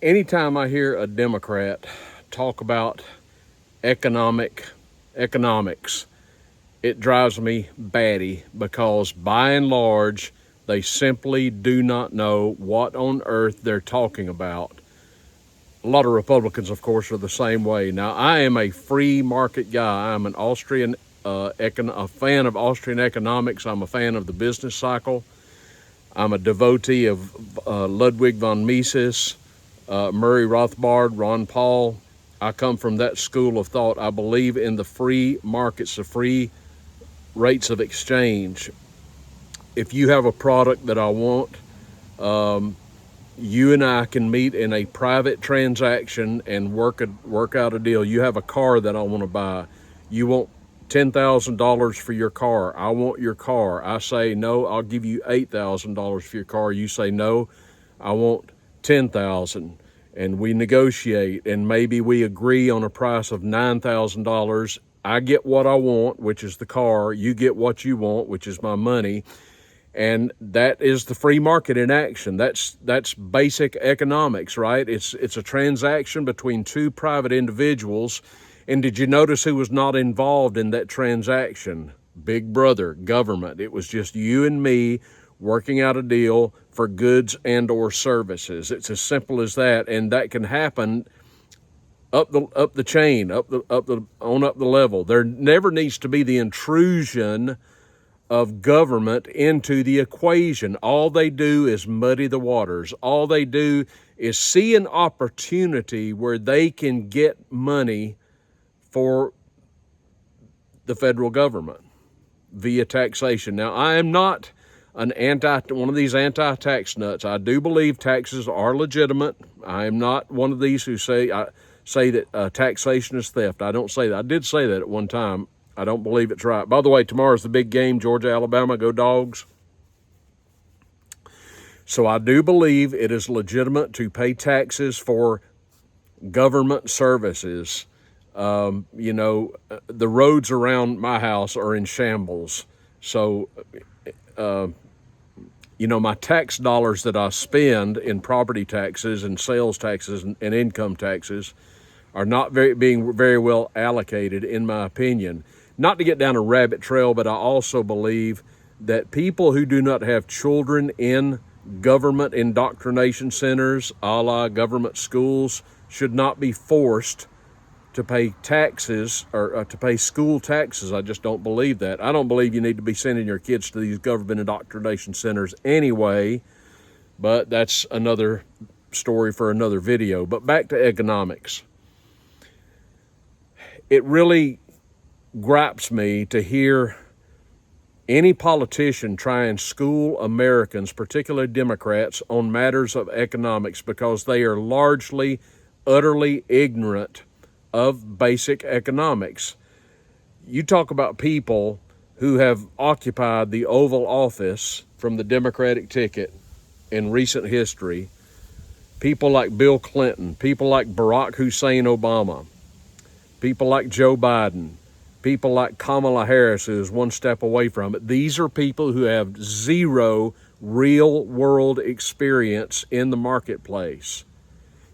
Anytime I hear a Democrat talk about economics, it drives me batty because by and large, they simply do not know what on earth they're talking about. A lot of Republicans, of course, are the same way. Now, I am a free market guy. I'm an Austrian, a fan of Austrian economics. I'm a fan of the business cycle. I'm a devotee of Ludwig von Mises, Murray Rothbard, Ron Paul. I come from that school of thought. I believe in the free markets, the free rates of exchange. If you have a product that I want, you and I can meet in a private transaction and work out a deal. You have a car that I want to buy. You want $10,000 for your car. I want your car. I say no. I'll give you $8,000 for your car. You say no. I want $10,000, and we negotiate, and maybe we agree on a price of $9,000. I get what I want, which is the car. You get what you want, which is my money. And that is the free market in action. That's basic economics, right? It's a transaction between two private individuals. And did you notice who was not involved in that transaction? Big brother, government. It was just you and me working out a deal for goods and or services. It's as simple as that, and that can happen up the chain, up the level. There never needs to be the intrusion of government into the equation. All they do is muddy the waters. All they do is see an opportunity where they can get money for the federal government via taxation. Now, I am not one of these anti-tax nuts. I do believe taxes are legitimate. I am not one of these who say that taxation is theft. I don't say that. I did say that at one time. I don't believe it's right. By the way, tomorrow's the big game, Georgia, Alabama. Go Dogs. So I do believe it is legitimate to pay taxes for government services. The roads around my house are in shambles. So, my tax dollars that I spend in property taxes and sales taxes and income taxes are not being very well allocated, in my opinion. Not to get down a rabbit trail, but I also believe that people who do not have children in government indoctrination centers, a la government schools, should not be forced to pay taxes or to pay school taxes. I just don't believe that. I don't believe you need to be sending your kids to these government indoctrination centers anyway, but that's another story for another video. But back to economics. It really gripes me to hear any politician try and school Americans, particularly Democrats, on matters of economics because they are largely, utterly ignorant of basic economics. You talk about people who have occupied the Oval Office from the Democratic ticket in recent history, people like Bill Clinton, people like Barack Hussein Obama, people like Joe Biden, people like Kamala Harris, who is one step away from it. These are people who have zero real-world experience in the marketplace.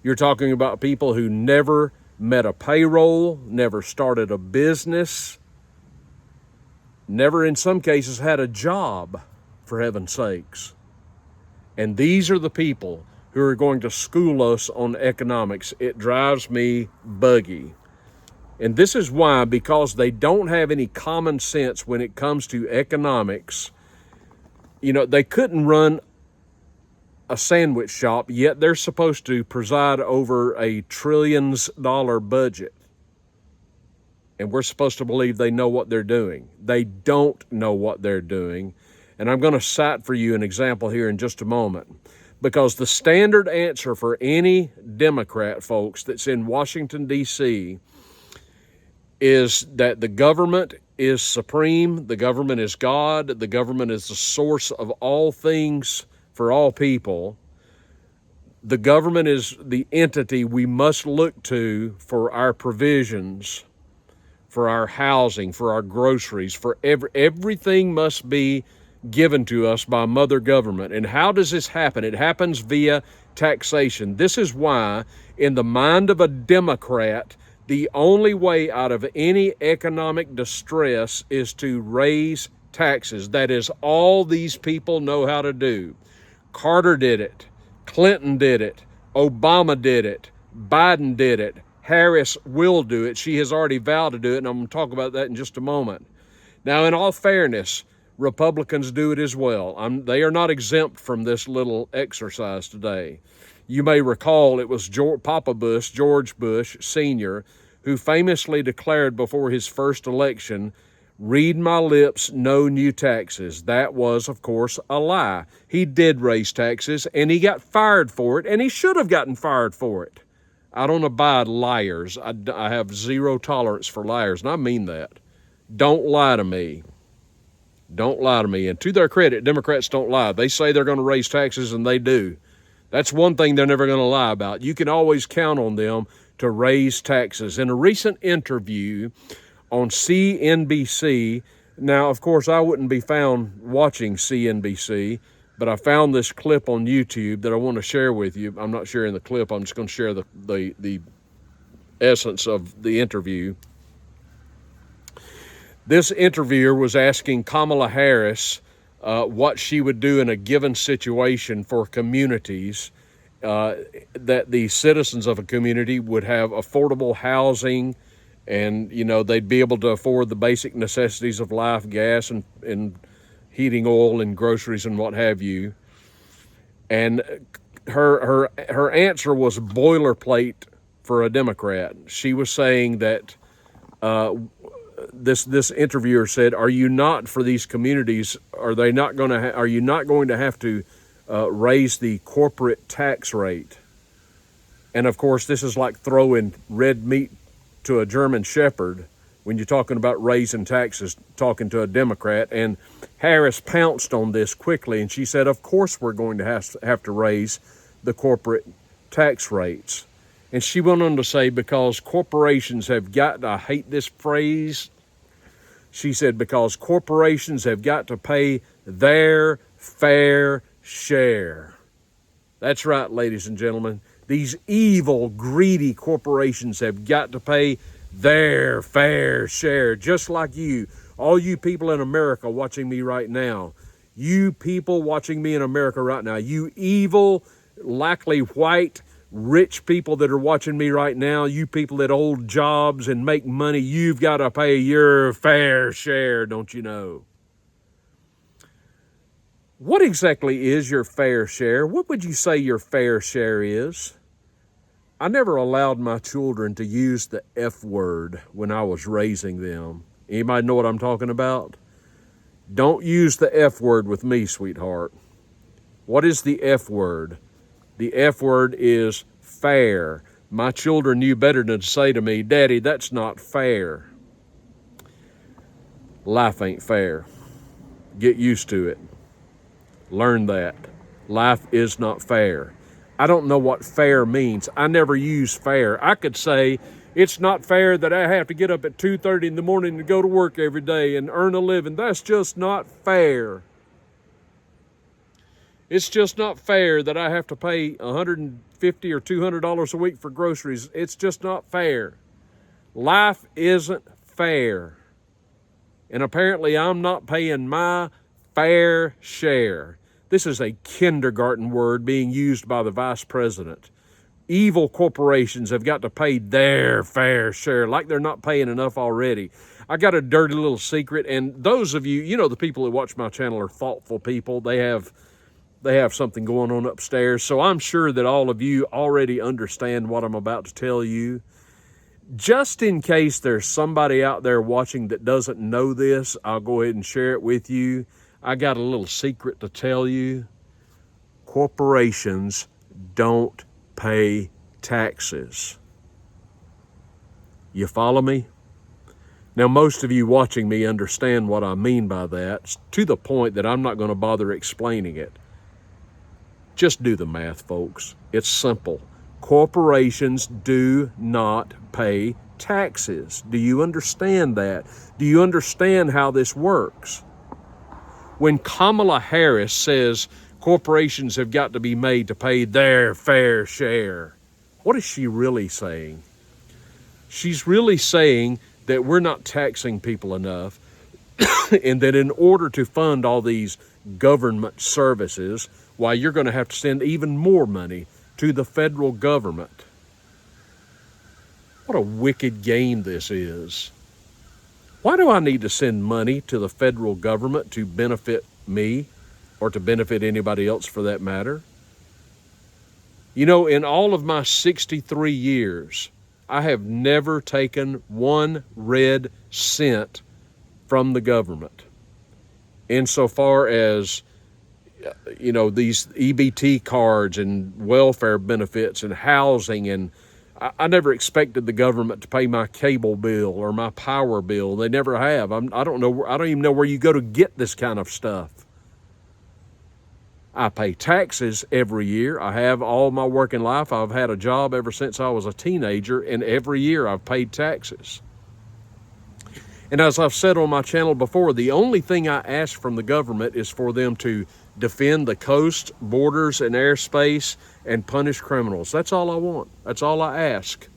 You're talking about people who never met a payroll, never started a business, never in some cases had a job, for heaven's sakes. And these are the people who are going to school us on economics. It drives me buggy. And this is why, because they don't have any common sense when it comes to economics. They couldn't run a sandwich shop, yet they're supposed to preside over a trillions-dollar budget. And we're supposed to believe they know what they're doing. They don't know what they're doing. And I'm going to cite for you an example here in just a moment. Because the standard answer for any Democrat, folks, that's in Washington, D.C., is that the government is supreme, the government is God, the government is the source of all things for all people. The government is the entity we must look to for our provisions, for our housing, for our groceries, for everything must be given to us by Mother Government. And how does this happen? It happens via taxation. This is why, in the mind of a Democrat, the only way out of any economic distress is to raise taxes. That is all these people know how to do. Carter did it. Clinton did it. Obama did it. Biden did it. Harris will do it. She has already vowed to do it, and I'm going to talk about that in just a moment. Now, in all fairness, Republicans do it as well. They are not exempt from this little exercise today. You may recall it was George Bush Sr., who famously declared before his first election, "Read my lips, no new taxes." That was, of course, a lie. He did raise taxes, and he got fired for it, and he should have gotten fired for it. I don't abide liars. I have zero tolerance for liars, and I mean that. Don't lie to me. Don't lie to me. And to their credit, Democrats don't lie. They say they're going to raise taxes, and they do. That's one thing they're never going to lie about. You can always count on them to raise taxes. In a recent interview on CNBC, now, of course, I wouldn't be found watching CNBC, but I found this clip on YouTube that I want to share with you. I'm not sharing the clip. I'm just going to share the essence of the interview. This interviewer was asking Kamala Harris what she would do in a given situation for communities, that the citizens of a community would have affordable housing, and, they'd be able to afford the basic necessities of life, gas and heating oil and groceries and what have you. And her answer was boilerplate for a Democrat. She was saying that this interviewer said, "Are you not, for these communities, are you not going to have to raise the corporate tax rate?" And of course, this is like throwing red meat to a German shepherd when you're talking about raising taxes, talking to a Democrat. And Harris pounced on this quickly, and she said, "Of course we're going to have to raise the corporate tax rates." And she went on to say, because corporations have got, I hate this phrase, she said, because corporations have got to pay their fair share. That's right, ladies and gentlemen. These evil, greedy corporations have got to pay their fair share, just like you. All you people in America watching me right now, you people watching me in America right now, you evil, likely white, rich people that are watching me right now, you people that hold jobs and make money, you've got to pay your fair share, don't you know? What exactly is your fair share? What would you say your fair share is? I never allowed my children to use the F word when I was raising them. Anybody know what I'm talking about? Don't use the F word with me, sweetheart. What is the F word? The F word is fair. My children knew better than to say to me, "Daddy, that's not fair." Life ain't fair. Get used to it. Learn that. Life is not fair. I don't know what fair means. I never use fair. I could say, it's not fair that I have to get up at 2:30 in the morning to go to work every day and earn a living. That's just not fair. It's just not fair that I have to pay $150 or $200 a week for groceries. It's just not fair. Life isn't fair. And apparently I'm not paying my fair share. This is a kindergarten word being used by the vice president. Evil corporations have got to pay their fair share, like they're not paying enough already. I got a dirty little secret, and those of you, the people that watch my channel are thoughtful people. They have something going on upstairs, so I'm sure that all of you already understand what I'm about to tell you. Just in case there's somebody out there watching that doesn't know this, I'll go ahead and share it with you. I got a little secret to tell you. Corporations don't pay taxes. You follow me? Now, most of you watching me understand what I mean by that, to the point that I'm not going to bother explaining it. Just do the math, folks. It's simple. Corporations do not pay taxes. Do you understand that? Do you understand how this works? When Kamala Harris says corporations have got to be made to pay their fair share, what is she really saying? She's really saying that we're not taxing people enough, and that in order to fund all these government services, why you're going to have to send even more money to the federal government. What a wicked game this is. Why do I need to send money to the federal government to benefit me or to benefit anybody else for that matter? You know, in all of my 63 years, I have never taken one red cent from the government. Insofar as, you know, these EBT cards and welfare benefits and housing, and I never expected the government to pay my cable bill or my power bill. They never have. I don't even know where you go to get this kind of stuff. I pay taxes every year. I have all my working life. I've had a job ever since I was a teenager, and every year I've paid taxes. And as I've said on my channel before, the only thing I ask from the government is for them to defend the coast, borders, and airspace and punish criminals. That's all I want. That's all I ask.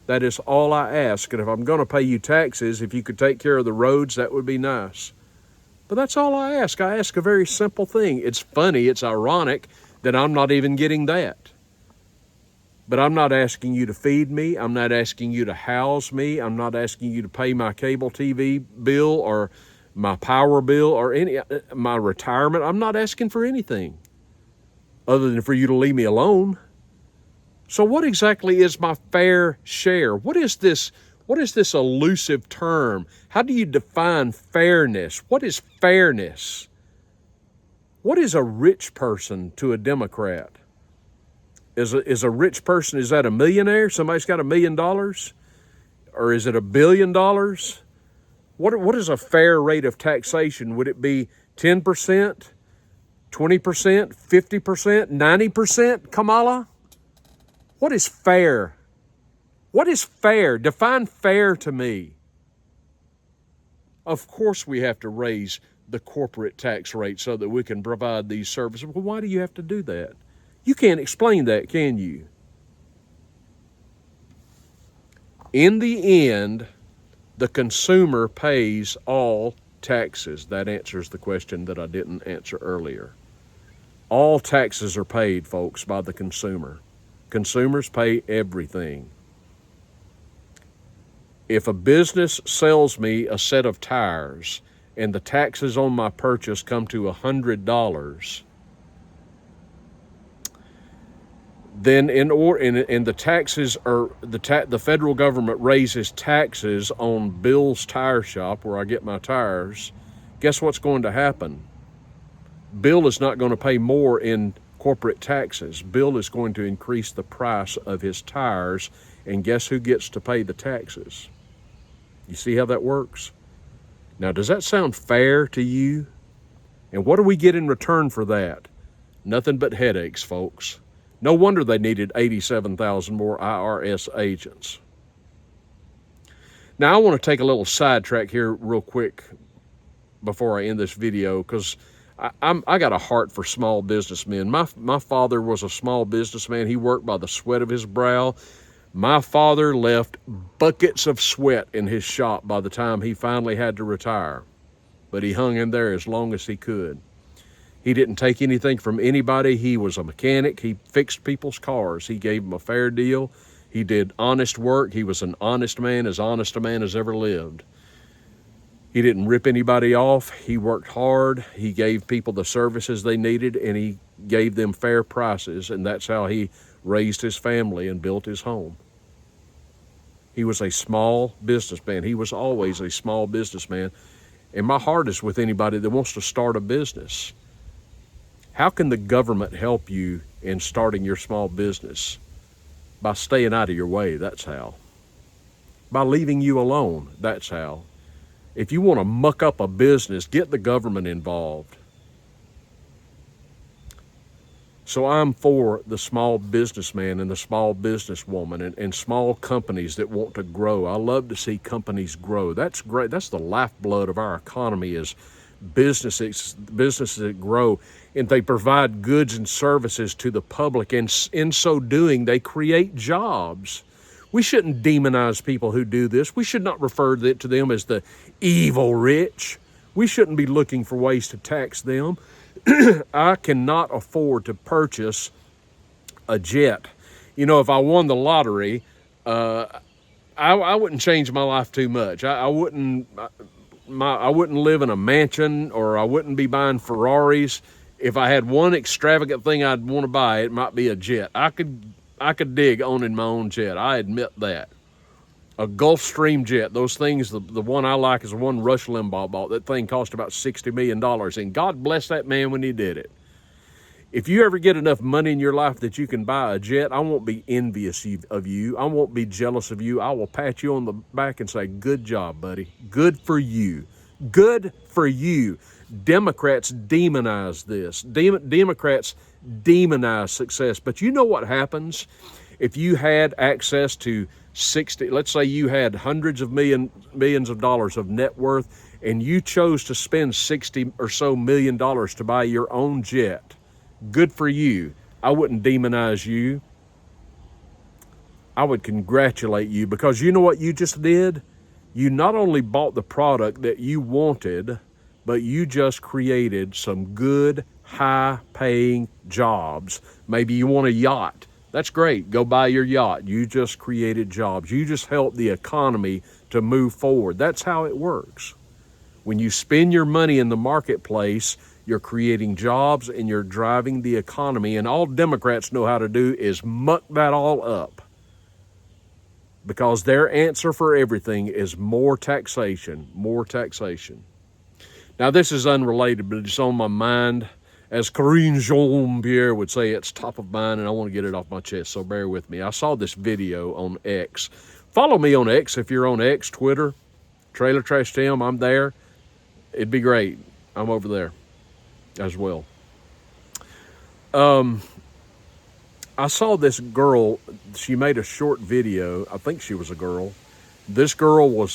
That is all I ask. And if I'm going to pay you taxes, if you could take care of the roads, that would be nice. But that's all I ask. I ask a very simple thing. It's funny, it's ironic that I'm not even getting that. But I'm not asking you to feed me. I'm not asking you to house me. I'm not asking you to pay my cable TV bill or my power bill or my retirement. I'm not asking for anything other than for you to leave me alone. So what exactly is my fair share? What is this elusive term? How do you define fairness? What is fairness? What is a rich person to a Democrat? Is a rich person, is that a millionaire? Somebody's got $1 million? Or is it $1 billion? What is a fair rate of taxation? Would it be 10%, 20%, 50%, 90%, Kamala? What is fair? What is fair? Define fair to me. Of course we have to raise the corporate tax rate so that we can provide these services. Well, why do you have to do that? You can't explain that, can you? In the end, the consumer pays all taxes. That answers the question that I didn't answer earlier. All taxes are paid, folks, by the consumer. Consumers pay everything. If a business sells me a set of tires and the taxes on my purchase come to $100, then the taxes are the federal government raises taxes on Bill's Tire Shop where I get my tires. Guess what's going to happen? Bill is not going to pay more in corporate taxes. Bill is going to increase the price of his tires, and guess who gets to pay the taxes? You see how that works? Now, does that sound fair to you? And what do we get in return for that? Nothing but headaches, folks. No wonder they needed 87,000 more IRS agents. Now, I want to take a little sidetrack here real quick before I end this video, because I got a heart for small businessmen. My father was a small businessman. He worked by the sweat of his brow. My father left buckets of sweat in his shop by the time he finally had to retire. But he hung in there as long as he could. He didn't take anything from anybody. He was a mechanic. He fixed people's cars. He gave them a fair deal. He did honest work. He was an honest man a man has ever lived. He didn't rip anybody off. He worked hard. He gave people the services they needed, and he gave them fair prices, and that's how he raised his family and built his home. He was a small businessman. He was always a small businessman, and my heart is with anybody that wants to start a business. How can the government help you in starting your small business? By staying out of your way, that's how. By leaving you alone, that's how. If you want to muck up a business, get the government involved. So I'm for the small businessman and the small businesswoman and small companies that want to grow. I love to see companies grow. That's great. That's the lifeblood of our economy, is businesses that grow, and they provide goods and services to the public, and in so doing, they create jobs. We shouldn't demonize people who do this. We should not refer to them as the evil rich. We shouldn't be looking for ways to tax them. I cannot afford to purchase a jet. You know, if I won the lottery, I wouldn't change my life too much. I wouldn't live in a mansion, or I wouldn't be buying Ferraris. If I had one extravagant thing I'd want to buy, it might be a jet. I could dig owning my own jet. I admit that. A Gulfstream jet. Those things, the one I like is the one Rush Limbaugh bought. That thing cost about $60 million, and God bless that man when he did it. If you ever get enough money in your life that you can buy a jet, I won't be envious of you. I won't be jealous of you. I will pat you on the back and say, good job, buddy. Good for you. Good for you. Democrats demonize this. Democrats demonize success. But you know what happens if you had access to 60, let's say you had hundreds of millions of dollars of net worth, and you chose to spend $60 or so million to buy your own jet. Good for you. I wouldn't demonize you. I would congratulate you, because you know what you just did? You not only bought the product that you wanted, but you just created some good, high-paying jobs. Maybe you want a yacht. That's great. Go buy your yacht. You just created jobs. You just helped the economy to move forward. That's how it works. When you spend your money in the marketplace, you're creating jobs and you're driving the economy. And all Democrats know how to do is muck that all up, because their answer for everything is more taxation, more taxation. Now, this is unrelated, but it's on my mind. As Karine Jean-Pierre would say, it's top of mind, and I want to get it off my chest, so bear with me. I saw this video on X. Follow me on X if you're on X, Twitter, TrailerTrashtim. I'm there. It'd be great. I'm over there as well. I saw this girl. She made a short video. I think she was a girl. This girl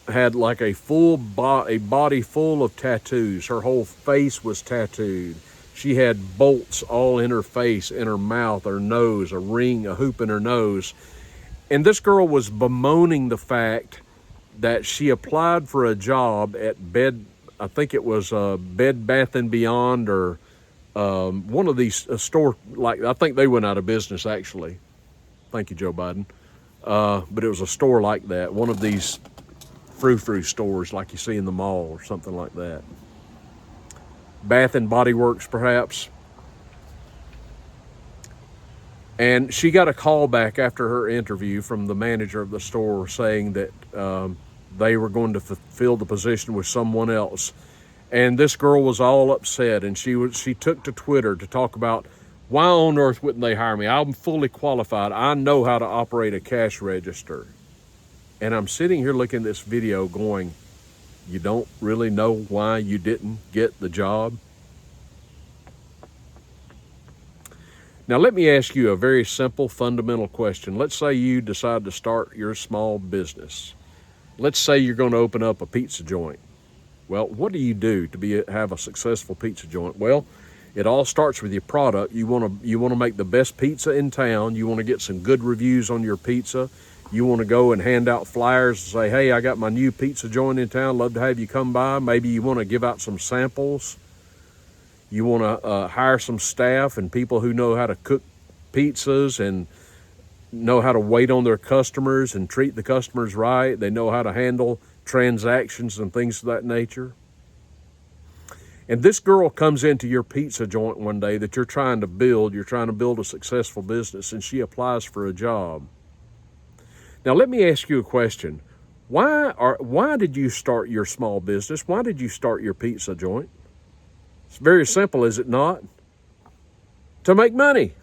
had like a body full of tattoos. Her whole face was tattooed. She had bolts all in her face, in her mouth, her nose, a ring, a hoop in her nose. And this girl was bemoaning the fact that she applied for a job at I think it was Bed Bath & Beyond, or one of these store, like, I think they went out of business, actually. Thank you, Joe Biden. But it was a store like that, one of these frou-frou stores like you see in the mall or something like that. Bath and Body Works, perhaps. And she got a call back after her interview from the manager of the store saying that they were going to fill the position with someone else. And this girl was all upset, and she took to Twitter to talk about, why on earth wouldn't they hire me? I'm fully qualified. I know how to operate a cash register. And I'm sitting here looking at this video going, you don't really know why you didn't get the job? Now, let me ask you a very simple, fundamental question. Let's say you decide to start your small business. Let's say you're going to open up a pizza joint. Well, what do you do to have a successful pizza joint? Well, it all starts with your product. You want to make the best pizza in town. You want to get some good reviews on your pizza. You want to go and hand out flyers and say, hey, I got my new pizza joint in town. Love to have you come by. Maybe you want to give out some samples. You want to hire some staff and people who know how to cook pizzas and know how to wait on their customers and treat the customers right. They know how to handle transactions and things of that nature. And this girl comes into your pizza joint one day that you're trying to build. You're trying to build a successful business, and she applies for a job. Now, let me ask you a question. Why did you start your small business? Why did you start your pizza joint? It's very simple, is it not? To make money.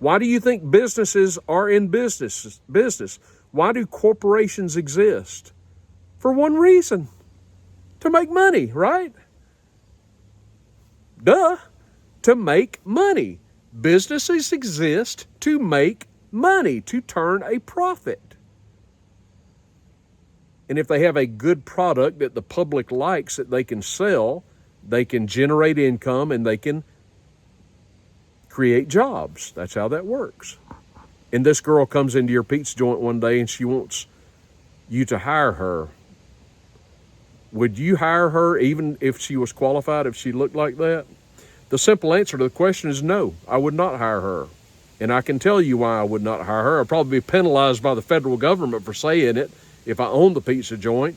Why do you think businesses are in business? Why do corporations exist? For one reason. To make money, right? Duh. To make money. Businesses exist to make money, to turn a profit. And if they have a good product that the public likes that they can sell, they can generate income and they can create jobs. That's how that works. And this girl comes into your pizza joint one day and she wants you to hire her. Would you hire her even if she was qualified, if she looked like that? The simple answer to the question is no, I would not hire her. And I can tell you why I would not hire her. I'd probably be penalized by the federal government for saying it if I owned the pizza joint.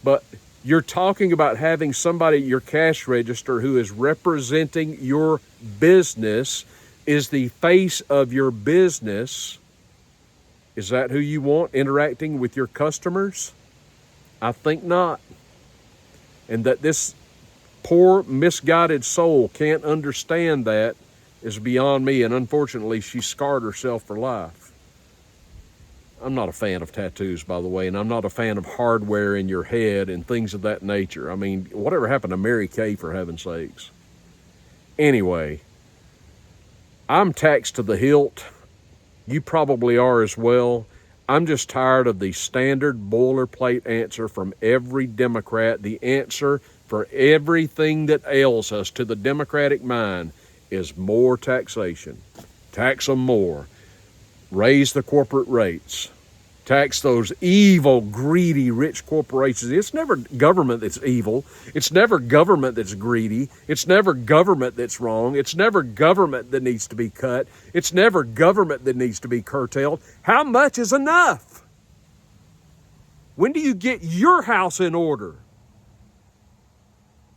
But you're talking about having somebody at your cash register who is representing your business, is the face of your business. Is that who you want interacting with your customers? I think not. And that this poor, misguided soul can't understand that is beyond me. And unfortunately, she scarred herself for life. I'm not a fan of tattoos, by the way, and I'm not a fan of hardware in your head and things of that nature. I mean, whatever happened to Mary Kay, for heaven's sakes? Anyway, I'm taxed to the hilt. You probably are as well. I'm just tired of the standard boilerplate answer from every Democrat. The answer for everything that ails us to the Democratic mind is more taxation. Tax them more. Raise the corporate rates. Tax those evil, greedy, rich corporations. It's never government that's evil. It's never government that's greedy. It's never government that's wrong. It's never government that needs to be cut. It's never government that needs to be curtailed. How much is enough? When do you get your house in order?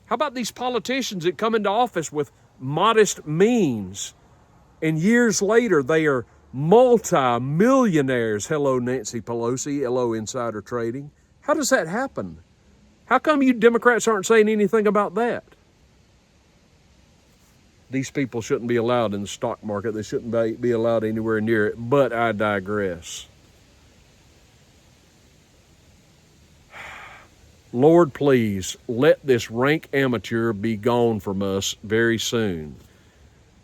How about these politicians that come into office with modest means, and years later they are multi-millionaires? Hello, Nancy Pelosi. Hello, insider trading. How does that happen? How come you Democrats aren't saying anything about that? These people shouldn't be allowed in the stock market. They shouldn't be allowed anywhere near it, but I digress. Lord, please let this rank amateur be gone from us very soon.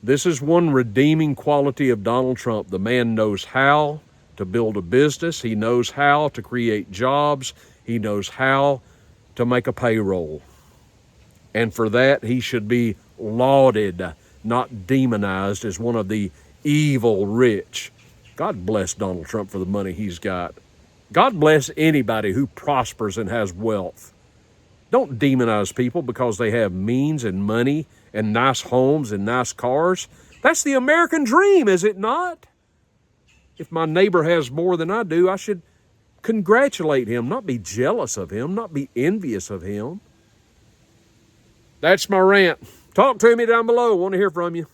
This is one redeeming quality of Donald Trump. The man knows how to build a business. He knows how to create jobs. He knows how to make a payroll. And for that, he should be lauded, not demonized as one of the evil rich. God bless Donald Trump for the money he's got. God bless anybody who prospers and has wealth. Don't demonize people because they have means and money and nice homes and nice cars. That's the American dream, is it not? If my neighbor has more than I do, I should congratulate him, not be jealous of him, not be envious of him. That's my rant. Talk to me down below. Want to hear from you.